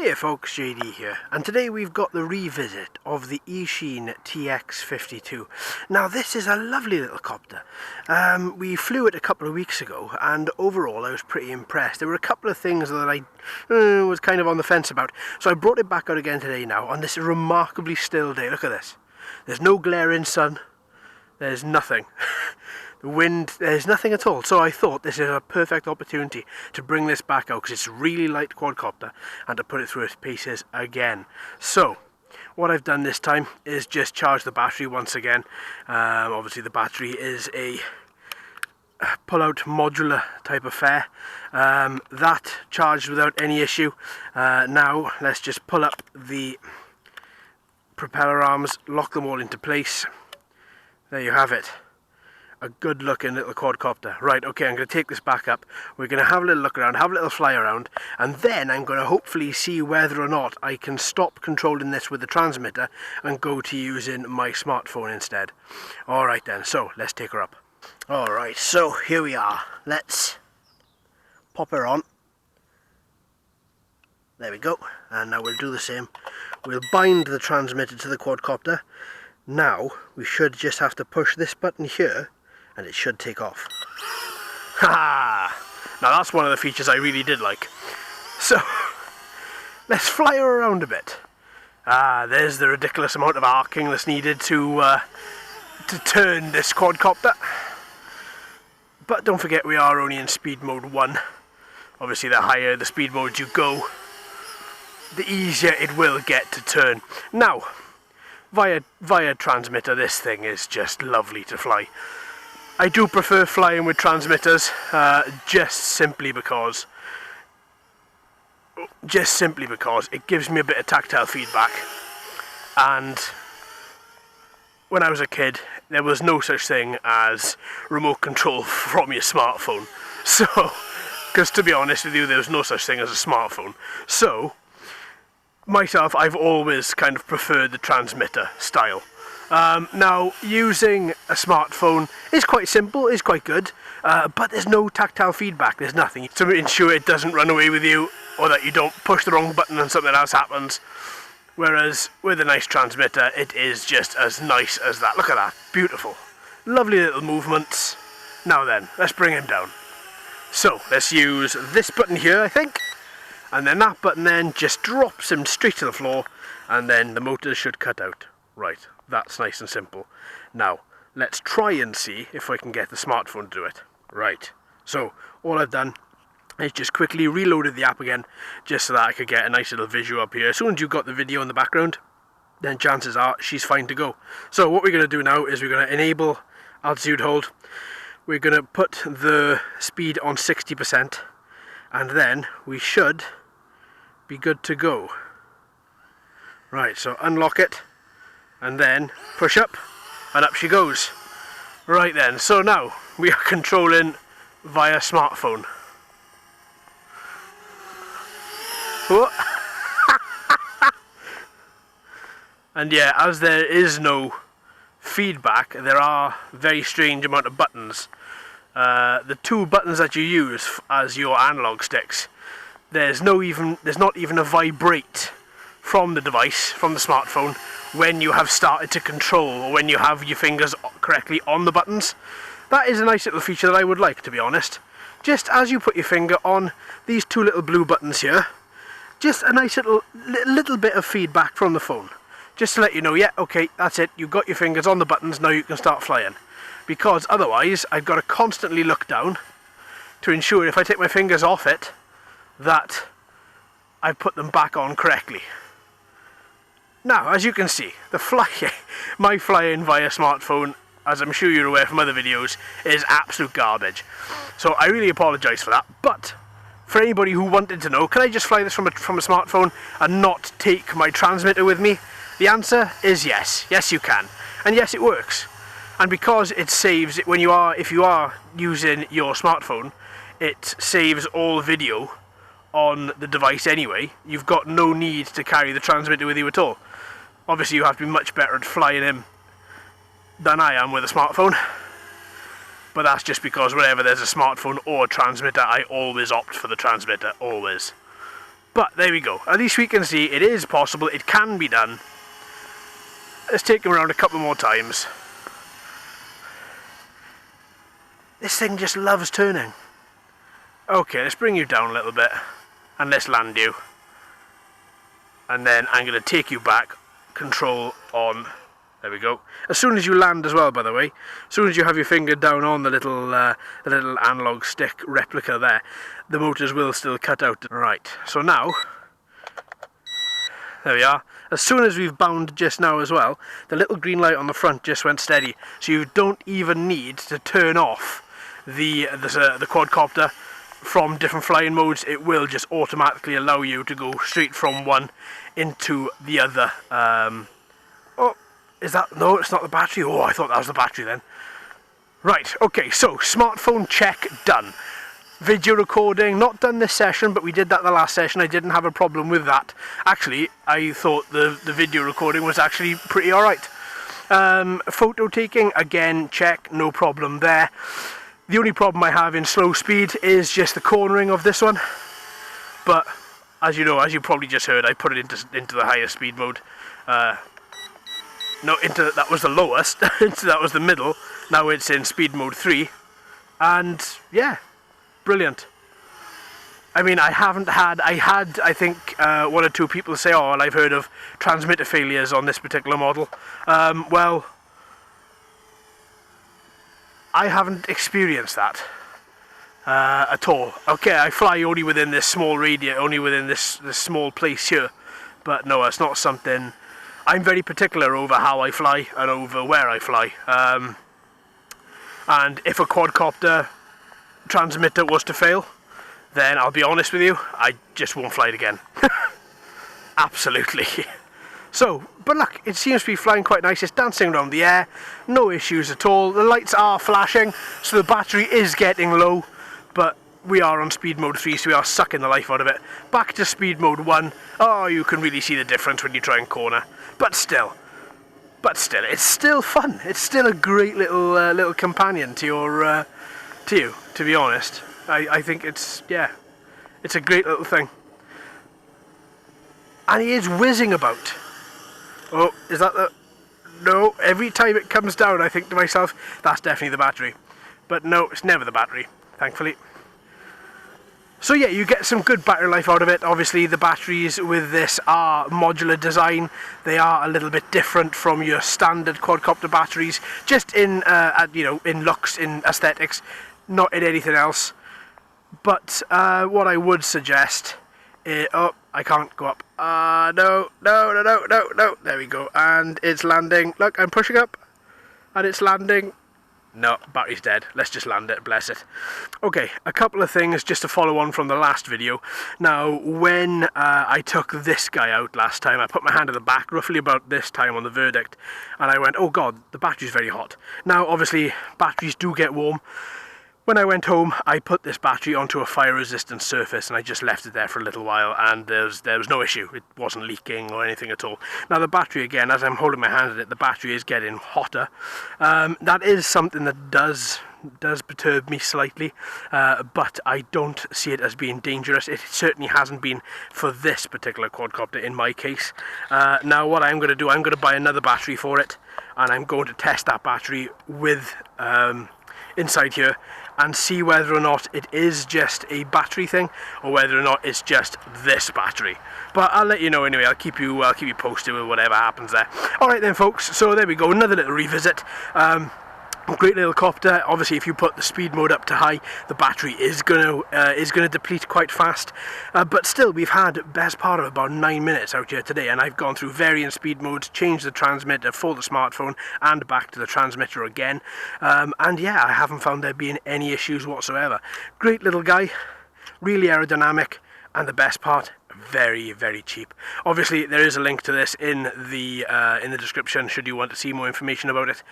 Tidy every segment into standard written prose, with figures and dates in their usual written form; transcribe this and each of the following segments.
Hey folks, JD here, and today we've got the revisit of the Eachine TX-52. Now this is a lovely little copter. We flew it a couple of weeks ago, and overall I was pretty impressed. There were a couple of things that I was kind of on the fence about, so I brought it back out again today now on this remarkably still day. Look at this. There's no glaring sun, there's nothing. The wind, there's nothing at all, so I thought this is a perfect opportunity to bring this back out because it's a really light quadcopter and to put it through its paces again. So what I've done this time is just charge the battery once again. Obviously the battery is a pull-out modular type affair. That charged without any issue. Now let's just pull up the propeller arms, lock them all into place. There you have it. A good looking little quadcopter. Right, okay, I'm going to take this back up. We're going to have a little look around, have a little fly around, and then I'm going to hopefully see whether or not I can stop controlling this with the transmitter and go to using my smartphone instead. Alright then, so let's take her up. Alright, so here we are. Let's pop her on. There we go. And now we'll do the same. We'll bind the transmitter to the quadcopter. Now we should just have to push this button here and it should take off. Ha! Now that's one of the features I really did like. So let's fly her around a bit. There's the ridiculous amount of arcing that's needed to turn this quadcopter. But don't forget we are only in speed mode 1. Obviously the higher the speed mode you go, the easier it will get to turn. Now, via transmitter, this thing is just lovely to fly. I do prefer flying with transmitters, just simply because it gives me a bit of tactile feedback. And when I was a kid, there was no such thing as remote control from your smartphone. So, because to be honest with you, there was no such thing as a smartphone. So myself, I've always kind of preferred the transmitter style. Now, using a smartphone is quite simple, is quite good, but there's no tactile feedback, there's nothing to ensure it doesn't run away with you, or that you don't push the wrong button and something else happens. Whereas, with a nice transmitter, it is just as nice as that. Look at that, beautiful. Lovely little movements. Now then, let's bring him down. So, let's use this button here, I think. And then that button then just drops him straight to the floor, and then the motors should cut out. Right, that's nice and simple. Now, let's try and see if I can get the smartphone to do it. Right, so all I've done is just quickly reloaded the app again, just so that I could get a nice little visual up here. As soon as you've got the video in the background, then chances are she's fine to go. So what we're going to do now is we're going to enable altitude hold. We're going to put the speed on 60%, and then we should be good to go. Right, so unlock it and then push up and up she goes. Right then, so now we are controlling via smartphone. And yeah, as there is no feedback, there are very strange amount of buttons. The two buttons that you use as your analog sticks, there's not even a vibrate from the device, from the smartphone, when you have started to control, or when you have your fingers correctly on the buttons. That is a nice little feature that I would like, to be honest. Just as you put your finger on these two little blue buttons here, just a nice little bit of feedback from the phone. Just to let you know, yeah, okay, that's it, you've got your fingers on the buttons, now you can start flying. Because otherwise, I've got to constantly look down to ensure if I take my fingers off it, that I put them back on correctly. Now, as you can see, my flying via smartphone, as I'm sure you're aware from other videos, is absolute garbage. So I really apologise for that, but for anybody who wanted to know, can I just fly this from a smartphone and not take my transmitter with me? The answer is yes. Yes, you can. And yes, it works. And because it saves, if you are using your smartphone, it saves all video on the device anyway. You've got no need to carry the transmitter with you at all. Obviously you have to be much better at flying him than I am with a smartphone, but that's just because whenever there's a smartphone or a transmitter, I always opt for the transmitter, always. But there we go. At least we can see it is possible. It can be done. Let's take him around a couple more times. This thing just loves turning. Okay, let's bring you down a little bit. And let's land you. And then I'm going to take you back. Control on. There we go. As soon as you land as well, by the way, as soon as you have your finger down on the little analog stick replica there, the motors will still cut out. Right, so now, there we are. As soon as we've bound just now as well, the little green light on the front just went steady. So you don't even need to turn off the quadcopter from different flying modes. It will just automatically allow you to go straight from one into the other. Oh, is that? No, it's not the battery. Oh, I thought that was the battery then. Right, okay, so smartphone check done. Video recording, not done this session, but we did that the last session. I didn't have a problem with that. Actually, I thought the video recording was actually pretty alright. Photo taking, again, check, no problem there. The only problem I have in slow speed is just the cornering of this one. But, as you know, as you probably just heard, I put it into the higher speed mode. No, that was the lowest, that was the middle. Now it's in speed mode 3. And, yeah. Brilliant. I mean, I had, I think, one or two people say, oh, well, I've heard of transmitter failures on this particular model. Well, I haven't experienced that at all. Okay, I fly only within this small radius, only within this small place here. But no, it's not something... I'm very particular over how I fly and over where I fly. And if a quadcopter transmitter was to fail, then I'll be honest with you, I just won't fly it again. Absolutely. So, but look, it seems to be flying quite nice. It's dancing around the air, no issues at all. The lights are flashing, so the battery is getting low, but we are on speed mode 3, so we are sucking the life out of it. Back to speed mode 1. Oh, you can really see the difference when you try and corner. But still, it's still fun. It's still a great little companion to your to you, to be honest. I think it's, yeah, it's a great little thing. And he is whizzing about. Oh, is that the... No, every time it comes down I think to myself, that's definitely the battery. But no, it's never the battery, thankfully. So yeah, you get some good battery life out of it. Obviously the batteries with this are modular design. They are a little bit different from your standard quadcopter batteries, just in you know, in looks, in aesthetics, not in anything else. But what I would suggest is, oh, I can't go up. No, there we go, and it's landing. Look, I'm pushing up and it's landing. No, battery's dead. Let's just land it, bless it. Okay, a couple of things just to follow on from the last video. Now, when I took this guy out last time, I put my hand at the back, roughly about this time on the verdict, and I went, oh god, the battery's very hot. Now, obviously, batteries do get warm. When I went home, I put this battery onto a fire-resistant surface and I just left it there for a little while, and there was no issue. It wasn't leaking or anything at all. Now the battery, again, as I'm holding my hand at it, the battery is getting hotter. That is something that does perturb me slightly, but I don't see it as being dangerous. It certainly hasn't been for this particular quadcopter in my case. Now what I'm going to do, I'm going to buy another battery for it, and I'm going to test that battery with inside here and see whether or not it is just a battery thing or whether or not it's just this battery. But I'll let you know anyway. I'll keep you posted with whatever happens there. Alright then folks, so there we go, another little revisit. Great little copter. Obviously if you put the speed mode up to high, the battery is gonna deplete quite fast, but still we've had best part of about 9 minutes out here today, and I've gone through varying speed modes, changed the transmitter for the smartphone and back to the transmitter again, and yeah, I haven't found there being any issues whatsoever. Great little guy, really aerodynamic, and the best part, very, very cheap. Obviously there is a link to this in the description should you want to see more information about it.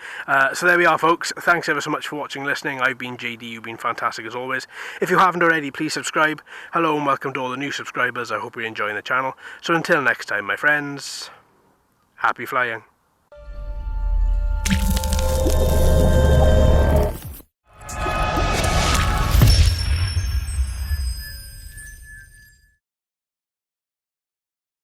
So there we are folks, thanks ever so much for watching and listening. I've been JD, you've been fantastic as always. If you haven't already, please subscribe. Hello and welcome to all the new subscribers. I hope you're enjoying the channel. So until next time my friends, happy flying.